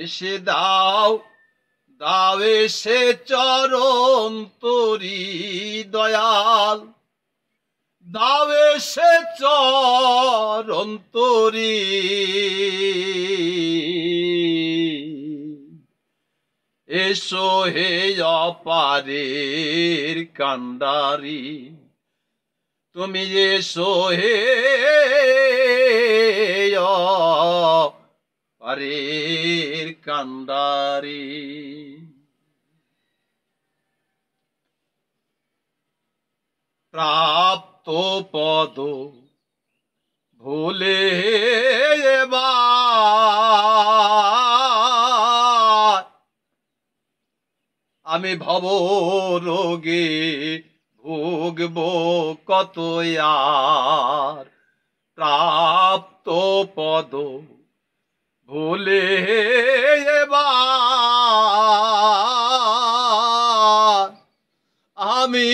এসে দাও দাও এসে চরণ তোরি দয়াল, দাও এসে চরণ তোরি। এসো হে অপারের কান্ডারি, তুমি এসো হে অপারের কান্ডারি। প্রাপ্ত পদ ভুলে এবার আমি ভব রোগে ভুগব কত আর। প্রাপ্ত পদ ভুলে এবার আমি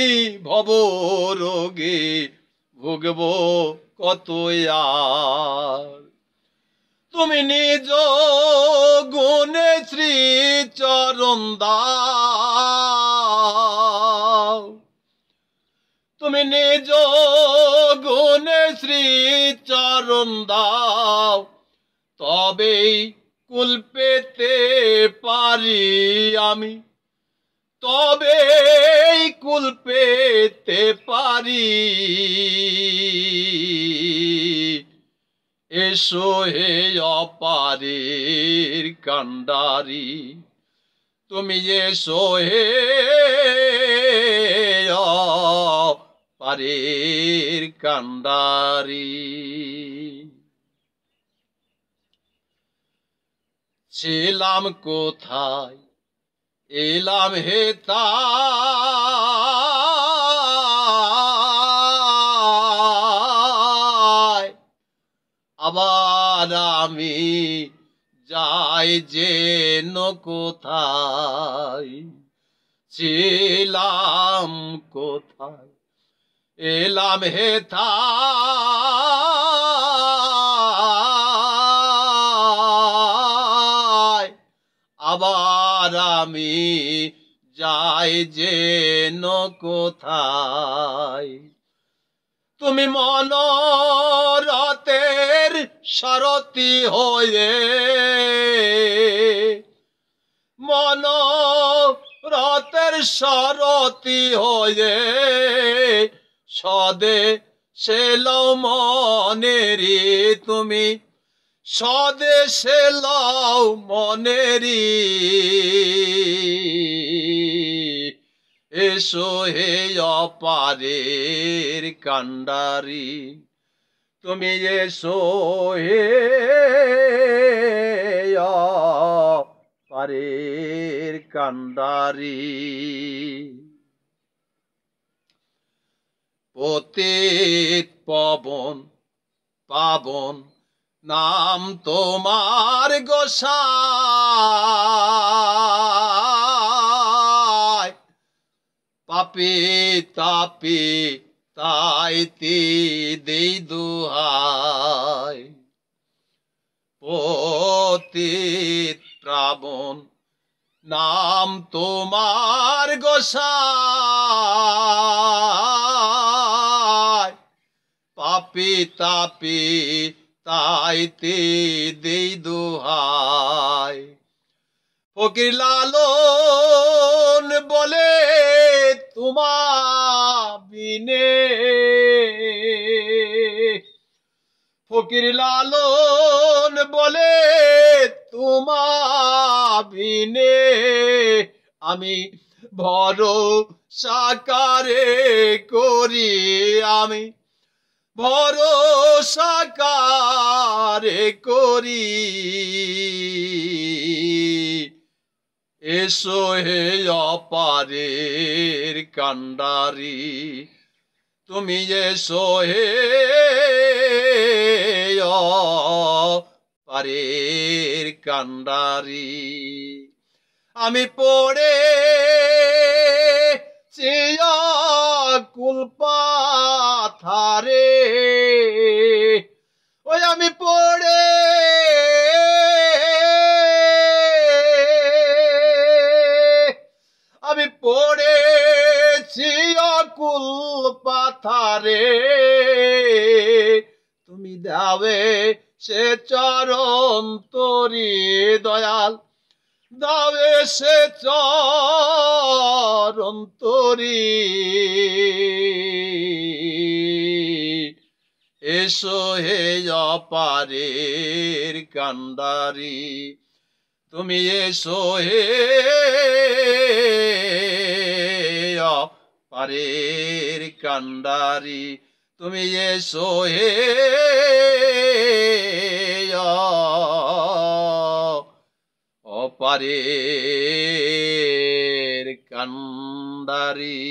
ভব রোগে ভুগব কত আর। তুমি নিজ গুণে শ্রী চরণ দাও, তুমি নিজ গুণে শ্রী চরণ দাও, তবেই কুল পেতে পারি আমি, তবেই কুল পেতে পারি। এসো হে অপারের কান্ডারি, তুমি এসো হে অপারের কান্ডারি। ছিলাম কোথায় এলাম হে তাই, আবার আমি যাই যেন কোথায়। ছিলাম কোথায় এলাম হে তাই, আবার আমি যাই যেন কোথায়। তুমি মনোরথের সারথি হয়ে, মনোরথের সারথি হয়ে স্বদেশে লও মনেরি, তুমি স্বদেশে লও মনেরি। এসো হে অপারের কান্ডারি, তুমি এসো হে অপারের কান্ডারি। পতিত পবন পাবন নাম তোমার গোসাই, পাপি তাপি তাইতি দেই দুহাই। পতিত পাবন নাম তোমার গোসাই, পাপি তাপি তাইতে দেই দোহাই। ফকির লালন বলে তোমা বিনে, ফকির লালন বলে তোমা বিনে আমি ভরসা কারে করি, আমি ভরসা কারে করি। এসো হে অপারের কান্ডারি, তুমি এসো হে অপারের কান্ডারি। আমি পড়ে কুল পাথারে, ওই আমি পড়ে থারে তুমি দাবে সে চরণ তরি দয়াল দাবে সে চরণ তরি এসো হে অপারের কান্ডারি তুমি এসো হে অপারের কান্ডারি তুমি এসো হে অপারের কান্ডারি।